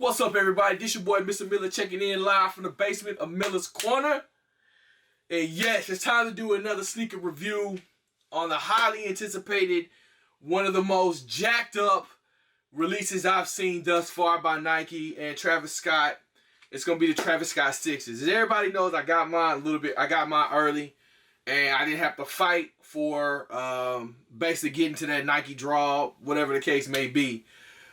What's up, everybody? This your boy, Mr. Miller, checking in live from the basement of Miller's Corner. And yes, it's time to do another sneaker review on the highly anticipated, one of the most jacked up releases I've seen thus far by Nike and Travis Scott. It's going to be the Travis Scott 6's. As everybody knows, I got mine early. And I didn't have to fight for basically getting to that Nike draw, whatever the case may be.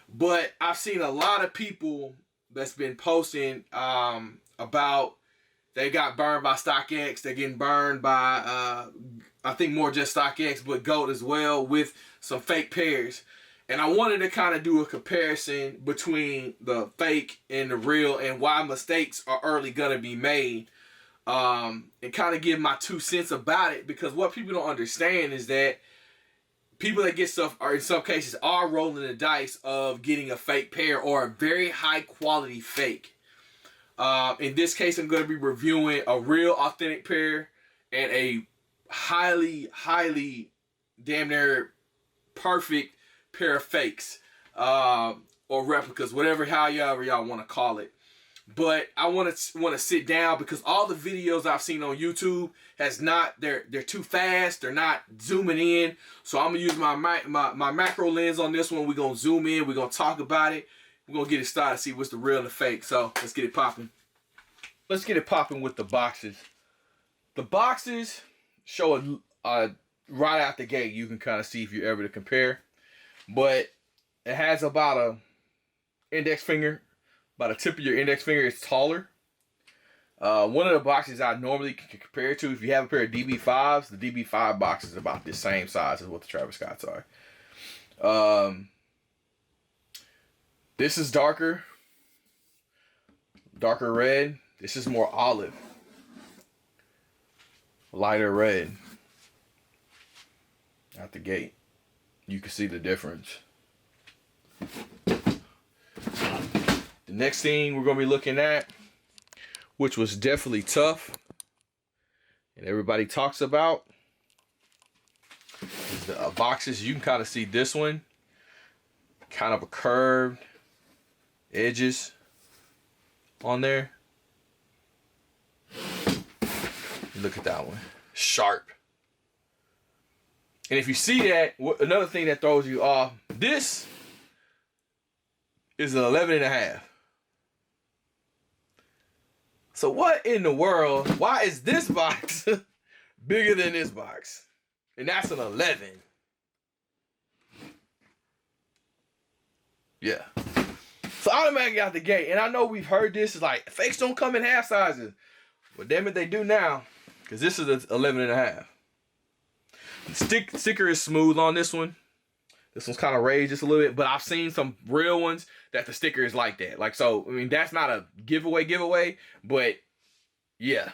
But I've seen a lot of people that's been posting about they got burned by StockX. They're getting burned by, I think more just StockX, but GOAT as well with some fake pairs. And I wanted to kind of do a comparison between the fake and the real and why mistakes are early going to be made. And kind of give my 2 cents about it, because what people don't understand is that people that get stuff are in some cases are rolling the dice of getting a fake pair or a very high quality fake. In this case, I'm going to be reviewing a real authentic pair and a highly damn near perfect pair of fakes or replicas, however y'all want to call it. But I want to sit down because all the videos I've seen on YouTube they're too fast. They're not zooming in. So I'm gonna use my macro lens on this one. We're gonna zoom in. We're gonna talk about it. We're gonna get it started. See what's the real and the fake. So let's get it popping. Let's get it popping with the boxes. The boxes show right out the gate. You can kind of see if you're ever to compare, but it has about a index finger. About the tip of your index finger is taller. One of the boxes I normally can compare it to, if you have a pair of DB5s, the DB5 box is about the same size as what the Travis Scotts are. This is darker red. This is more olive, lighter red. Out the gate, you can see the difference. The next thing we're going to be looking at, which was definitely tough and everybody talks about, is the boxes. You can kind of see this one, kind of a curved edges on there. Look at that one, sharp. And if you see that, another thing that throws you off, this is an 11.5. So what in the world, why is this box bigger than this box? And that's an 11. Yeah. So automatically out the gate, and I know we've heard this, is like, fakes don't come in half sizes. Well, damn it, they do now, because this is an 11.5. The sticker is smooth on this one. This one's kind of raised just a little bit, but I've seen some real ones that the sticker is like that. Like, so, I mean, that's not a giveaway, but yeah.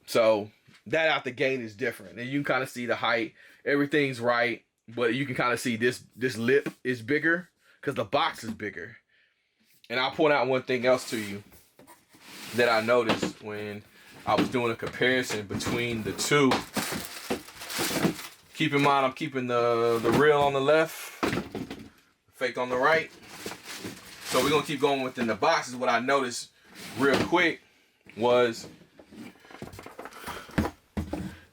So that out the gate is different. And you can kind of see the height. Everything's right, but you can kind of see this lip is bigger because the box is bigger. And I'll point out one thing else to you that I noticed when I was doing a comparison between the two. Keep in mind, I'm keeping the real on the left, the fake on the right. So we're going to keep going within the boxes. What I noticed real quick was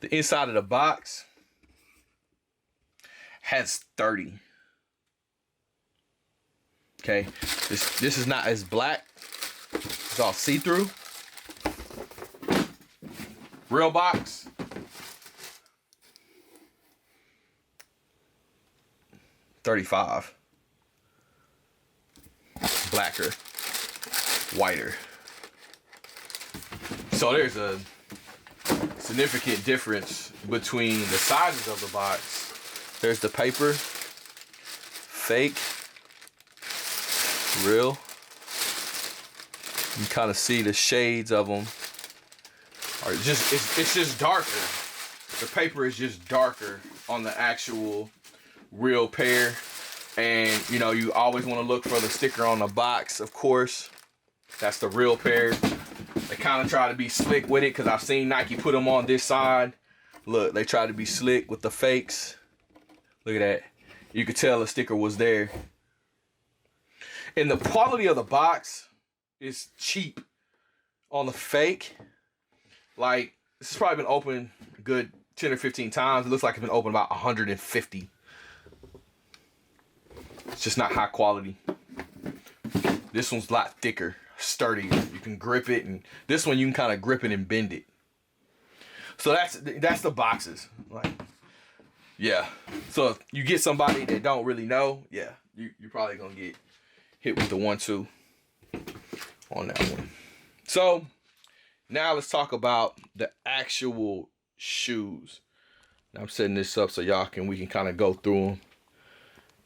the inside of the box has 30. Okay, this is not as black. It's all see-through. Real box. $35. Blacker, whiter. So there's a significant difference between the sizes of the box. There's the paper, fake, real. You kind of see the shades of them. Or it's just darker. The paper is just darker on the actual real pair. And you know, you always want to look for the sticker on the box, of course. That's the real pair. They kind of try to be slick with it, because I've seen Nike put them on this side. Look, they try to be slick with the fakes. Look at that. You could tell the sticker was there. And the quality of the box is cheap on the fake. Like, this has probably been open a good 10 or 15 times. It looks like it's been open about 150. It's just not high quality. This one's a lot thicker, sturdier. You can grip it, and this one you can kind of grip it and bend it. So that's the boxes. Like, yeah. So if you get somebody that don't really know, yeah, you're probably gonna get hit with the 1-2 on that one. So now let's talk about the actual shoes. Now I'm setting this up so we can kind of go through them,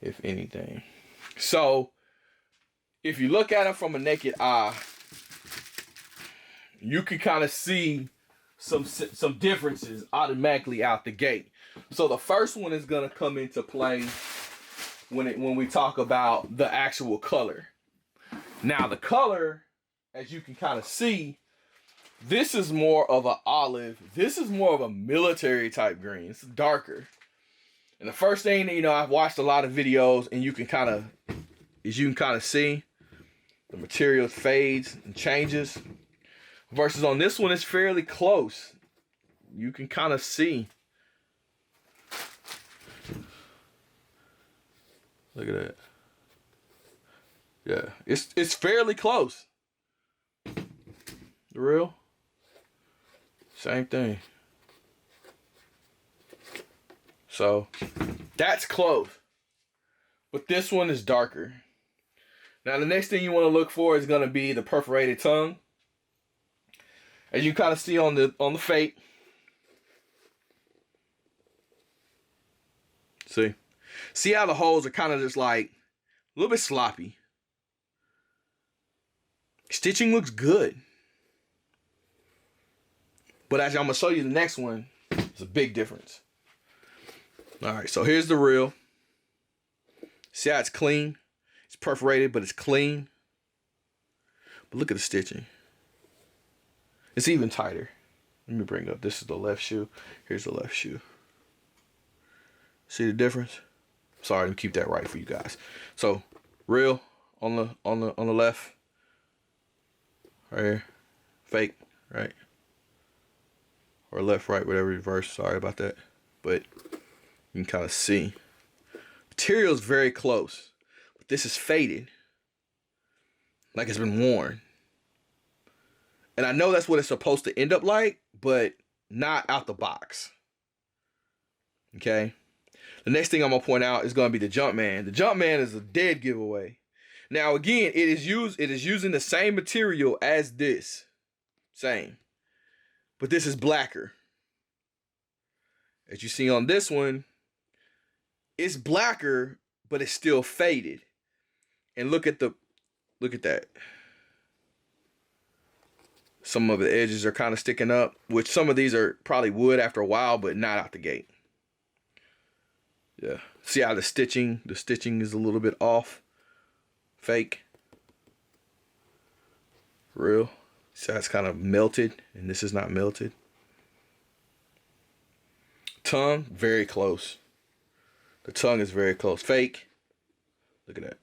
if anything. So if you look at them from a naked eye, you can kind of see some differences automatically out the gate. So the first one is gonna come into play when we talk about the actual color. Now the color, as you can kind of see, this is more of an olive. This is more of a military type green. It's darker. And the first thing that, I've watched a lot of videos, and you can kind of see the material fades and changes. Versus on this one, it's fairly close. You can kind of see. Look at that. Yeah, it's fairly close. The real. Same thing. So that's close. But this one is darker. Now the next thing you want to look for is going to be the perforated tongue. As you kind of see on the fake. See how the holes are kind of just like a little bit sloppy. Stitching looks good. But as I'm going to show you the next one, there's a big difference. Alright, so here's the real. See how it's clean? It's perforated, but it's clean. But look at the stitching. It's even tighter. Let me bring up, this is the left shoe. Here's the left shoe. See the difference? Sorry, let me keep that right for you guys. So, real on the left. Right here. Fake, right? Or left, right, whatever, reverse. Sorry about that. But you can kind of see. Material is very close. But this is faded. Like it's been worn. And I know that's what it's supposed to end up like, but not out the box. Okay? The next thing I'm going to point out is going to be the Jumpman. The Jumpman is a dead giveaway. Now, again, it is using the same material as this. Same. But this is blacker. As you see on this one, it's blacker, but it's still faded. And look at that. Some of the edges are kind of sticking up, which some of these are probably wood after a while, but not out the gate. Yeah. See how the stitching is a little bit off. Fake. Real. See how it's kind of melted, and this is not melted. Tongue, very close. The tongue is very close. Fake. Look at that.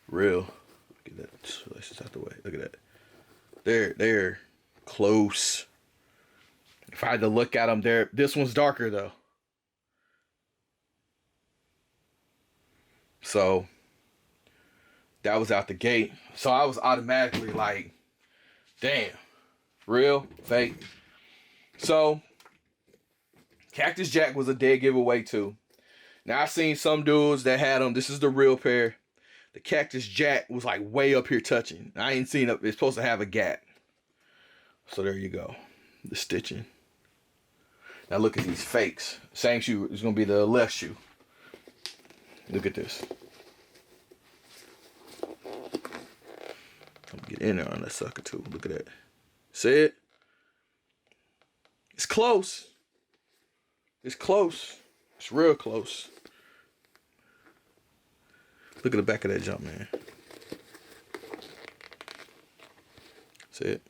Real. Look at that. Let's just out the way. Look at that. They're close. If I had to look at them, this one's darker though. So that was out the gate. So I was automatically like, damn, real, fake. So Cactus Jack was a dead giveaway too. Now I've seen some dudes that had them. This is the real pair. The Cactus Jack was like way up here touching. I ain't seen it. It's supposed to have a gap. So there you go. The stitching. Now look at these fakes. Same shoe. It's going to be the left shoe. Look at this. Let me get in there on that sucker too. Look at that. See it? It's close. It's close. It's real close. Look at the back of that Jumpman. See it?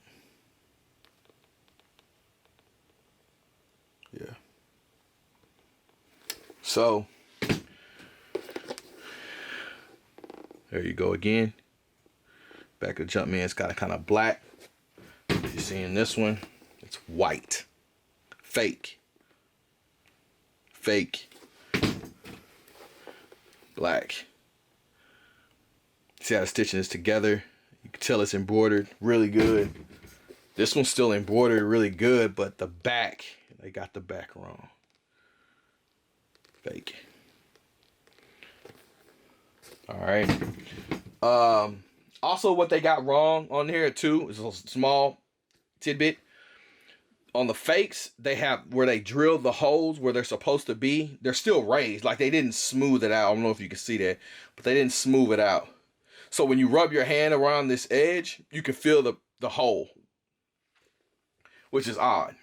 Yeah. So, There you go again. Back of the Jumpman's got a kind of black. You see in this one, it's white. Fake. Fake. Black. See how the stitching is together? You can tell it's embroidered really good. This one's still embroidered really good, but the back, they got the back wrong. Fake. Alright. Also what they got wrong on here too is a small tidbit. On the fakes, they have where they drill the holes where they're supposed to be. They're still raised. Like they didn't smooth it out. I don't know if you can see that, but they didn't smooth it out. So when you rub your hand around this edge, you can feel the hole, which is odd.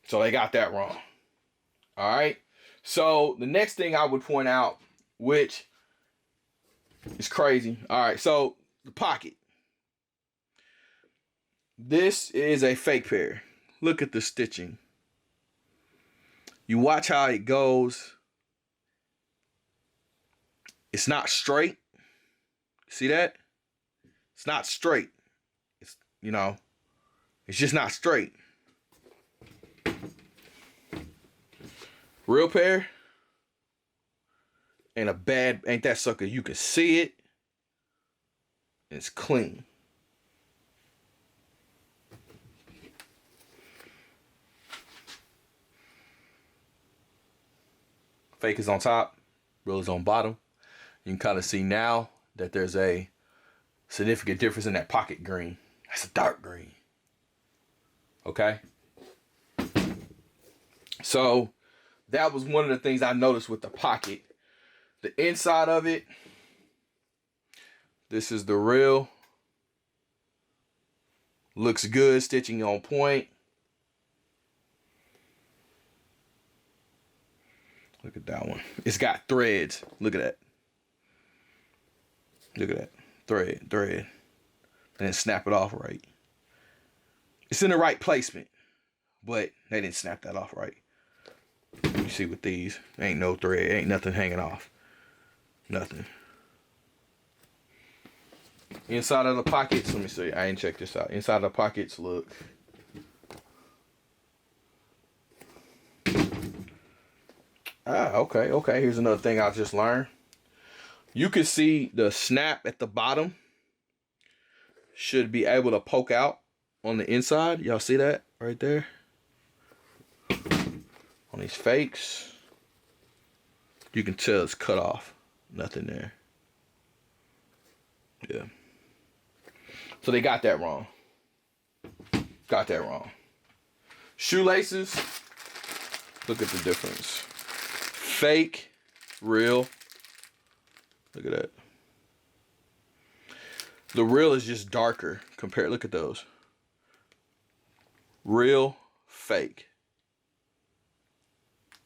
So they got that wrong. All right. So the next thing I would point out, which is crazy. All right. So the pocket. This is a fake pair. Look at the stitching. You watch how it goes. It's not straight. See that? It's not straight. It's, you know, it's just not straight. Real pair. Ain't a bad, ain't that sucker. You can see it. It's clean. Fake is on top, real is on bottom. You can kind of see now that there's a significant difference in that pocket green. That's a dark green. Okay? So that was one of the things I noticed with the pocket. The inside of it, this is the real. Looks good, stitching on point. Look at that one. It's got threads. Look at that. Look at that. Thread. And then snap it off right. It's in the right placement, but they didn't snap that off right. You see with these, ain't no thread, ain't nothing hanging off. Nothing. Inside of the pockets, let me see. I ain't checked this out. Inside of the pockets, look. Okay. Here's another thing I just learned. You can see the snap at the bottom should be able to poke out on the inside. Y'all see that right there? On these fakes, you can tell it's cut off. Nothing there. Yeah. So they got that wrong. Got that wrong. Shoelaces. Look at the difference. Fake, real. Look at that. The real is just darker compared. Look at those. Real, fake.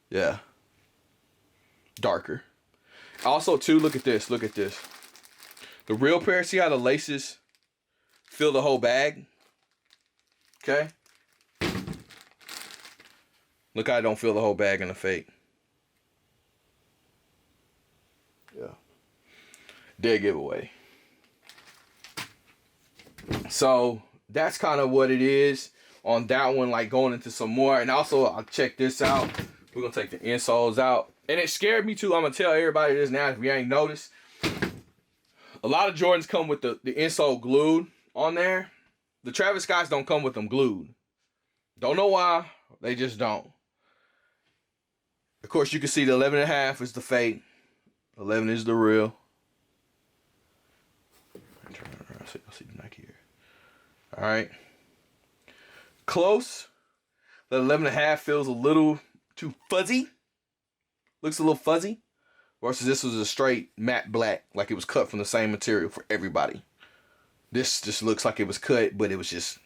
Yeah. Darker. Also, too, look at this. Look at this. The real pair, see how the laces fill the whole bag? Okay. Look how I don't fill the whole bag in the fake. Yeah. Dead giveaway. So that's kind of what it is on that one, like going into some more. And also, I'll check this out. We're going to take the insoles out. And it scared me too. I'm going to tell everybody this now if you ain't noticed. A lot of Jordans come with the insole glued on there. The Travis Scotts don't come with them glued. Don't know why. They just don't. Of course, you can see the 11.5 is the fake. 11 is the real. Turn it around. I'll see the Nike here. All right. Close. The 11.5 feels a little too fuzzy. Looks a little fuzzy. Versus this was a straight matte black. Like it was cut from the same material for everybody. This just looks like it was cut, but it was just.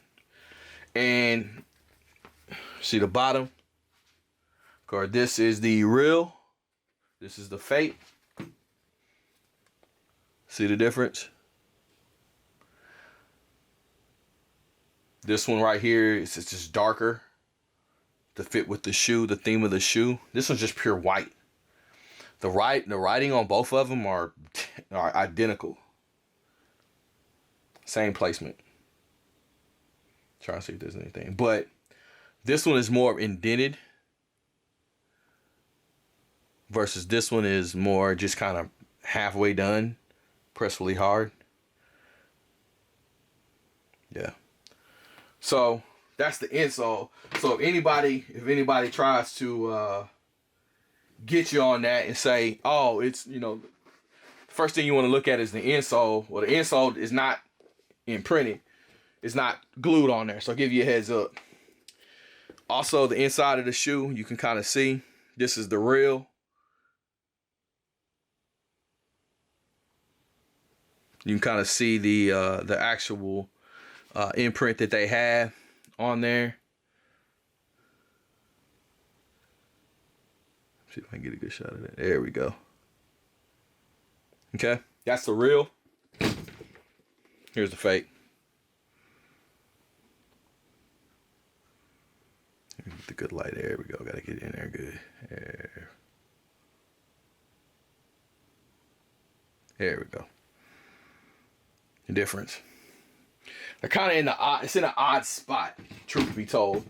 And see the bottom. Card. This is the real. This is the fake. See the difference? This one right here is just darker to fit with the shoe, the theme of the shoe. This one's just pure white. The writing on both of them are identical. Same placement. Trying to see if there's anything. But this one is more indented versus this one is more just kind of halfway done. Pressed really hard. Yeah. So that's the insole. So if anybody tries to get you on that and say, oh, it's, you know, first thing you want to look at is the insole. Well, the insole is not imprinted. It's not glued on there. So I'll give you a heads up. Also, the inside of the shoe, you can kind of see. This is the real. You can kind of see the actual imprint that they have on there. See if I can get a good shot of that. There we go. Okay, that's the real. Here's the fake. Get the good light. There we go. Gotta get in there good. There we go. The difference. They're kind of in the odd. It's in an odd spot. Truth be told,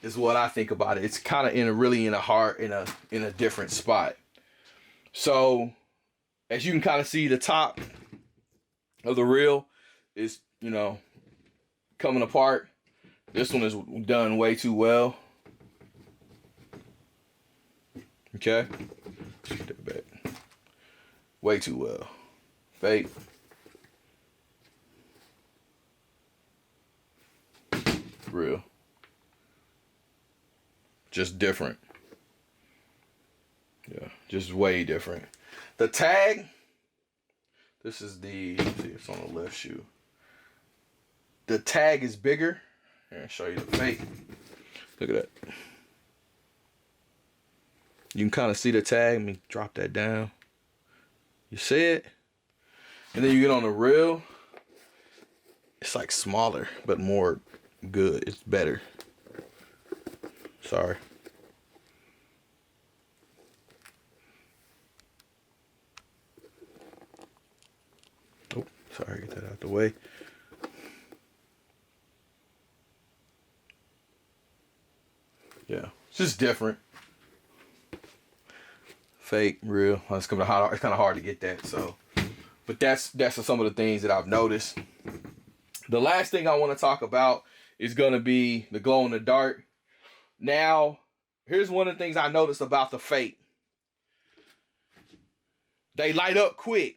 is what I think about it. It's kind of in a different spot. So, as you can kind of see, the top of the reel is, you know, coming apart. This one is done way too well. Okay. Get that back. Way too well. Fake. Real. Just different. Yeah, just way different. The tag. This is the, let's see, it's on the left shoe. The tag is bigger. Here, I'll show you the fake. Look at that. You can kind of see the tag. Let me drop that down. You see it? And then you get on the real. It's like smaller, but more good. It's better. Sorry. Oh, sorry. Get that out the way. Yeah, it's just different. Fake, real. It's kind of hard to get that. So, but that's some of the things that I've noticed. The last thing I want to talk about is gonna be the glow in the dark. Now, here's one of the things I noticed about the fake. They light up quick.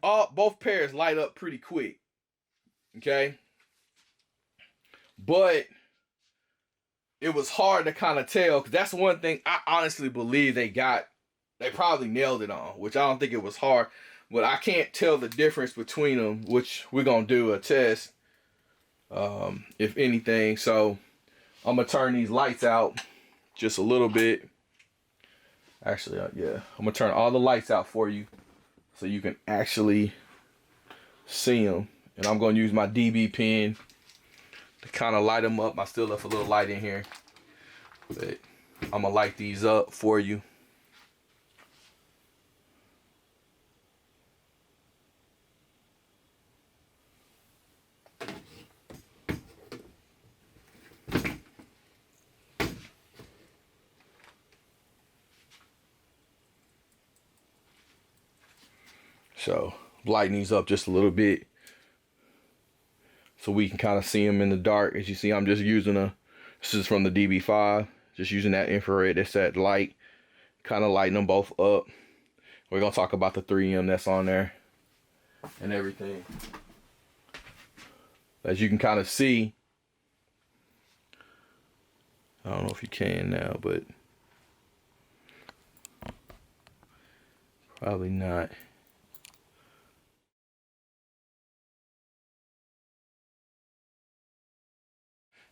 Both pairs light up pretty quick. Okay, but it was hard to kind of tell, because that's one thing I honestly believe they probably nailed it on, which I don't think it was hard, but I can't tell the difference between them, which we're going to do a test, if anything. So I'm going to turn these lights out just a little bit. Actually, yeah, I'm going to turn all the lights out for you so you can actually see them. And I'm going to use my DB pen to kind of light them up. I still left a little light in here, but I'm gonna light these up for you. So lighting these up just a little bit so we can kind of see them in the dark. As you see, I'm just using this is from the DB5, just using that infrared. It's that light, kind of lighting them both up. We're gonna talk about the 3M that's on there and everything. As you can kind of see, I don't know if you can now, but probably not.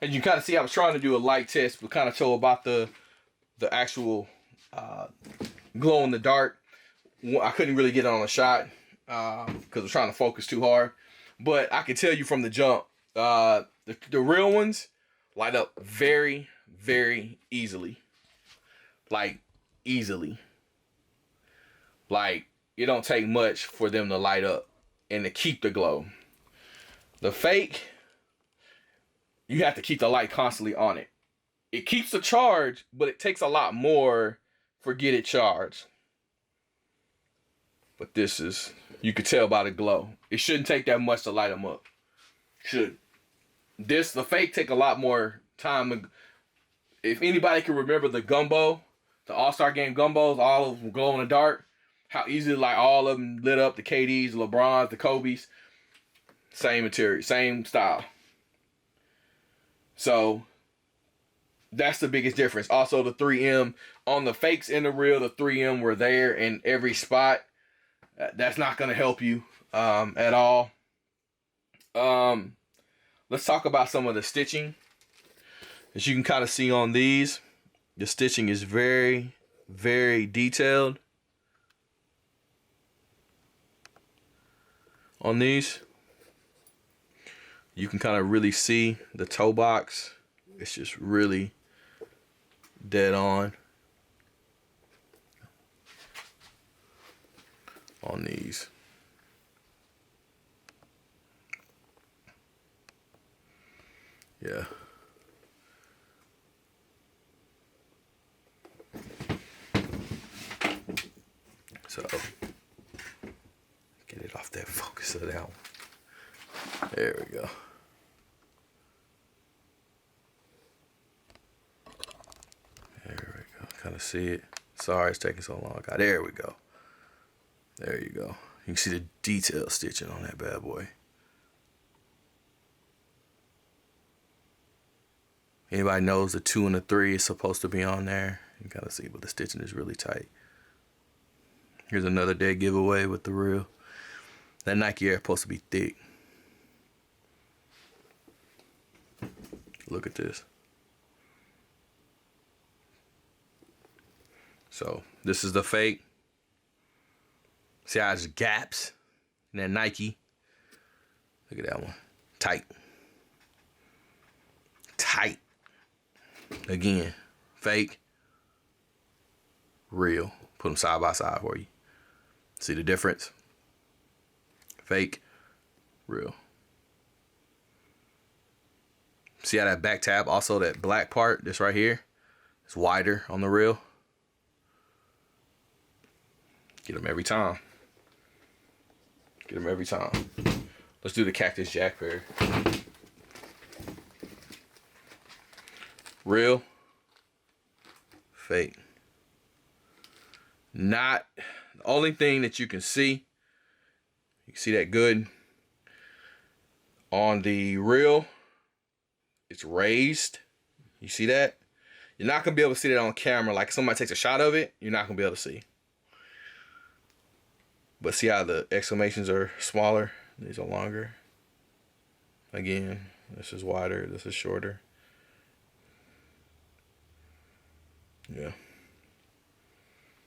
And you kind of see, I was trying to do a light test, but kind of show about the actual glow in the dark. I couldn't really get it on a shot because I was trying to focus too hard. But I can tell you from the jump, the real ones light up very, very easily. Like, easily. Like, it don't take much for them to light up and to keep the glow. The fake, you have to keep the light constantly on it. It keeps the charge, but it takes a lot more for get it charged. But this is, you could tell by the glow. It shouldn't take that much to light them up. Should. The fake take a lot more time. If anybody can remember the gumbo, the All-Star Game gumbos, all of them glow in the dark, how easily like all of them lit up, the KDs, the LeBrons, the Kobe's, same material, same style. So that's the biggest difference. Also, the 3M on the fakes and the real, the 3M were there in every spot. That's not going to help you at all. Let's talk about some of the stitching. As you can kind of see on these, the stitching is very, very detailed. On these, you can kind of really see the toe box. It's just really dead on these. Yeah. So, get it off that focus of that one. There we go. There we go. Kind of see it. Sorry it's taking so long. There we go. There you go. You can see the detail stitching on that bad boy. Anybody knows the 2 and the 3 is supposed to be on there. You can kind of see, but the stitching is really tight. Here's another dead giveaway with the real. That Nike Air is supposed to be thick. Look at this. So this is the fake. See how there's gaps in that Nike. Look at that one. Tight. Tight. Again, fake, real. Put them side by side for you. See the difference? Fake, real. See how that back tab, also that black part, this right here, is wider on the real. Get them every time. Get them every time. Let's do the Cactus Jack pair. Real, fake. Not the only thing that you can see that good on the real, it's raised. You see that? You're not gonna be able to see that on camera. Like somebody takes a shot of it, you're not gonna be able to see. But see how the exclamations are smaller? These are longer. Again, this is wider, this is shorter. Yeah.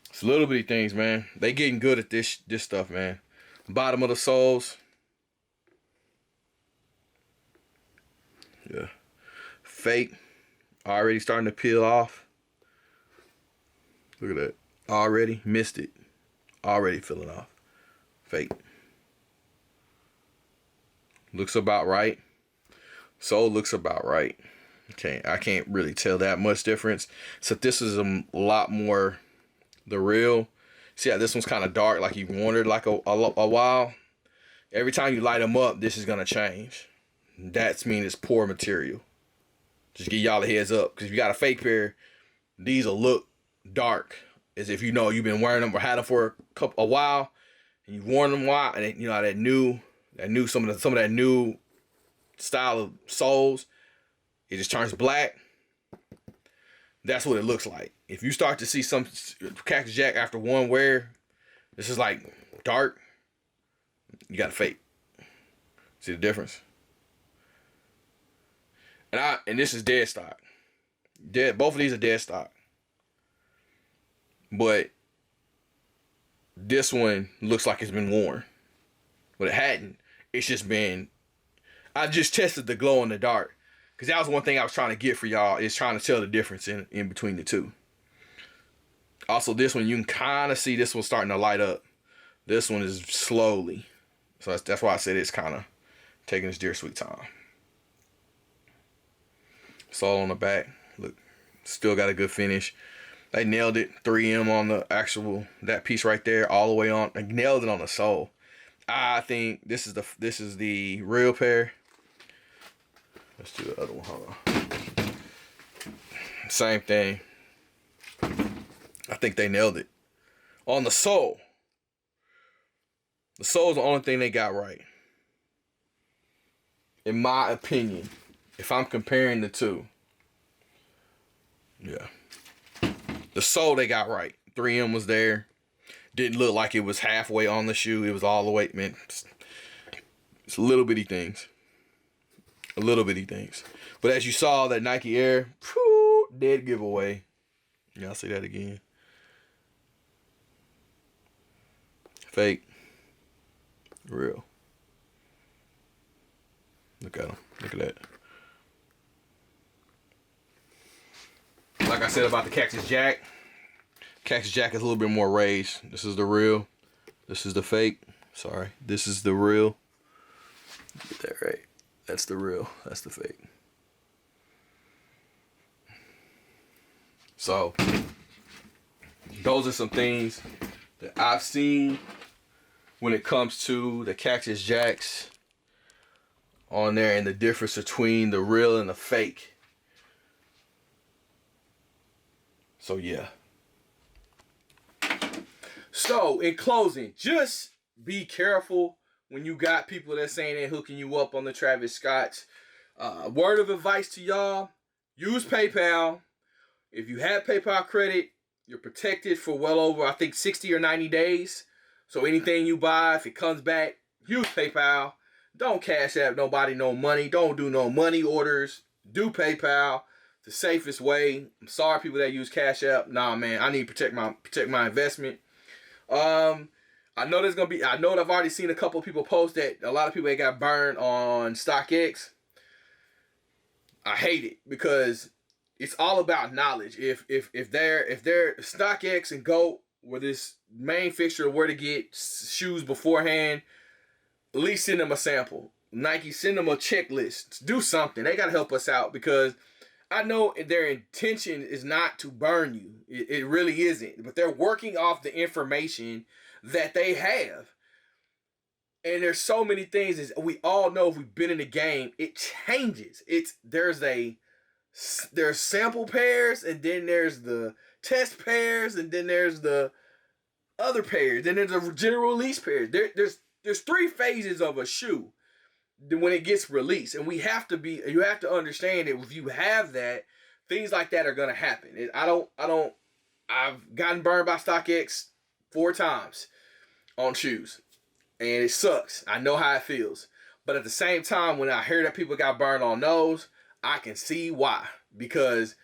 It's little bitty things, man. They getting good at this stuff, man. Bottom of the soles. Yeah. Fake. Already starting to peel off. Look at that. Already missed it. Already peeling off. Fake. Looks about right. Sole looks about right. Okay, I can't really tell that much difference. So this is a lot more the real. See how this one's kind of dark, like you've wanted like a while. Every time you light them up, this is gonna change. That's mean it's poor material. Just give y'all a heads up, because if you got a fake pair, these will look dark, as if you know you've been wearing them or had them for a while, and you've worn them a while, and you know that new some of that new style of soles. It just turns black. That's what it looks like. If you start to see some Cactus Jack after one wear, this is like dark, you got a fake. See the difference? And this is dead stock. Both of these are dead stock. But this one looks like it's been worn. But it hadn't. It's just been, I just tested the glow in the dark. Because that was one thing I was trying to get for y'all, is trying to tell the difference in between the two. Also, this one, you can kind of see this one starting to light up. This one is slowly. So that's why I said it's kind of taking its dear sweet time. Sole on the back. Look, still got a good finish. They nailed it. 3M on the actual, that piece right there, all the way on. They nailed it on the sole. I think this is the real pair. Let's do the other one. Hold on. Same thing. I think they nailed it. On the sole. The sole is the only thing they got right. In my opinion. If I'm comparing the two. Yeah. The sole they got right. 3M was there. Didn't look like it was halfway on the shoe. It was all the way, man. It's little bitty things. Little bitty things. But as you saw, that Nike Air, whew, dead giveaway. Y'all see that again. Fake. Real. Look at them. Look at that. Like I said about the Cactus Jack. Cactus Jack is a little bit more raised. This is the real. This is the fake. Sorry. This is the real. Get that right. That's the real. That's the fake. So, those are some things that I've seen when it comes to the Cactus Jacks on there and the difference between the real and the fake. So, yeah. So, in closing, just be careful when you got people that saying they're hooking you up on the Travis Scotts. Word of advice to y'all, use PayPal. If you have PayPal credit, you're protected for well over, I think, 60 or 90 days. So anything you buy, if it comes back, use PayPal. Don't Cash App nobody no money. Don't do no money orders. Do PayPal. The safest way. I'm sorry people that use Cash App. Nah, man, I need to protect my investment. I know there's gonna be. I know I've already seen a couple of people post that a lot of people that got burned on StockX. I hate it because it's all about knowledge. If they're StockX and GOAT were this main fixture of where to get shoes beforehand, at least send them a sample. Nike, send them a checklist. Do something. They gotta help us out because I know their intention is not to burn you. It really isn't. But they're working off the information that they have. And there's so many things, as we all know if we've been in the game, it changes. There's sample pairs, and then there's the test pairs, and then there's the other pairs. Then there's the general release pairs. There's 3 phases of a shoe when it gets released, and you have to understand that if you have that, things like that are gonna happen. I've gotten burned by StockX 4 times on shoes, and it sucks. I know how it feels, but at the same time, when I hear that people got burned on those, I can see why, because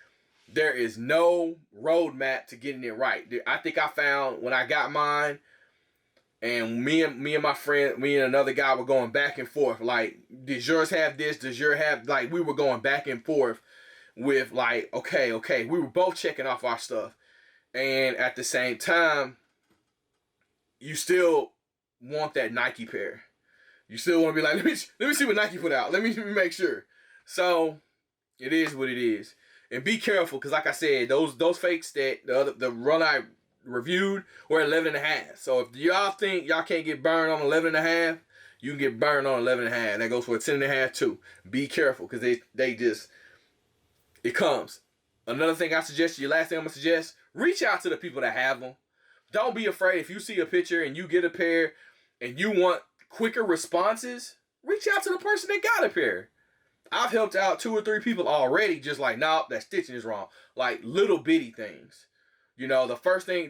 there is no roadmap to getting it right. I think I found when I got mine. And me and my friend, me and another guy were going back and forth. Like, does yours have this? Does yours have, like, we were going back and forth with, like, okay. We were both checking off our stuff. And at the same time, you still want that Nike pair. You still want to be like, let me see what Nike put out. Let me make sure. So, it is what it is. And be careful, because like I said, those fakes that the run I reviewed were 11.5. So if y'all think y'all can't get burned on 11.5, you can get burned on 11.5. That goes for a 10.5 too. Be careful, because it comes. Another thing I suggest, last thing I'm gonna suggest, reach out to the people that have them. Don't be afraid. If you see a picture and you get a pair and you want quicker responses, reach out to the person that got a pair. I've helped out 2 or 3 people already, just like, nah, that stitching is wrong. Like little bitty things. You know, the third guy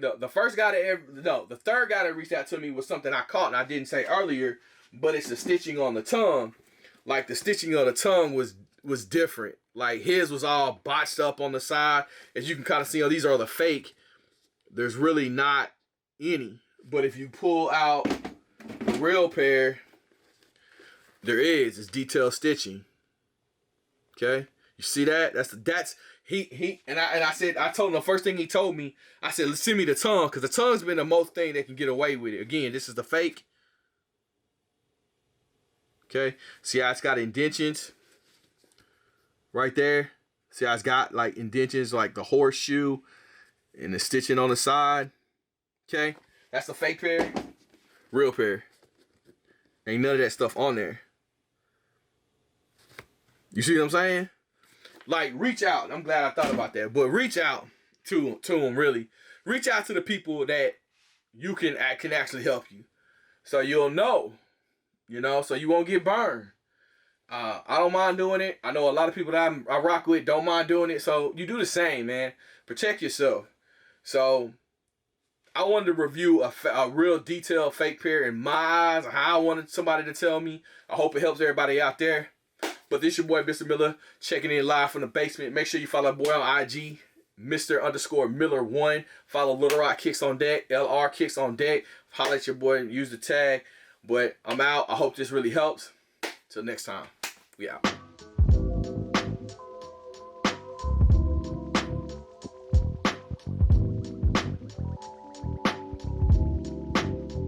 that reached out to me was something I caught and I didn't say earlier, but it's the stitching on the tongue. Like the stitching on the tongue was different. Like his was all botched up on the side. As you can kind of see, these are the fake. There's really not any. But if you pull out the real pair, there is. It's detailed stitching. Okay? You see that? That's he and I told him the first thing he told me, I said, send me the tongue, because the tongue's been the most thing that can get away with it. Again, this is the fake. Okay. See how it's got indentions right there? See how it's got like indentions like the horseshoe and the stitching on the side. Okay. That's the fake pair. Real pair. Ain't none of that stuff on there. You see what I'm saying? Like, reach out. I'm glad I thought about that. But reach out to them, really. Reach out to the people that you can actually help you. So you'll know. You know, so you won't get burned. I don't mind doing it. I know a lot of people that I rock with don't mind doing it. So you do the same, man. Protect yourself. So I wanted to review a real detailed fake pair in my eyes, how I wanted somebody to tell me. I hope it helps everybody out there. But this your boy, Mr. Miller, checking in live from the basement. Make sure you follow boy on IG, Mr_Miller1. Follow Little Rock Kicks on Deck, LR Kicks on Deck. Holla at your boy and use the tag. But I'm out. I hope this really helps. Till next time, we out.